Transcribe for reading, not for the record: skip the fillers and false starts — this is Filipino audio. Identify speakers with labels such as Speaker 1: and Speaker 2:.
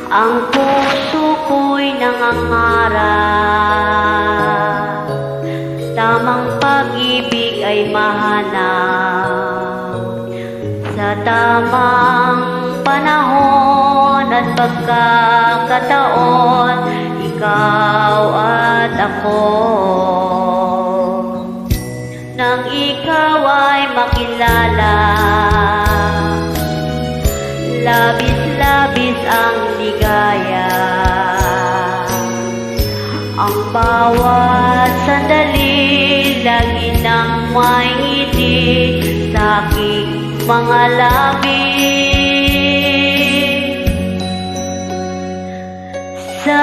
Speaker 1: Ang puso ko'y nangangarap, tamang pag-ibig ay mahanap sa tamang panahon at pagkakataon, ikaw at ako. Nang ikaw ay makilala, labis-labis ang ligaya. Ang bawat sandali, lagi nang may ngiti sa aking mga labi. Sa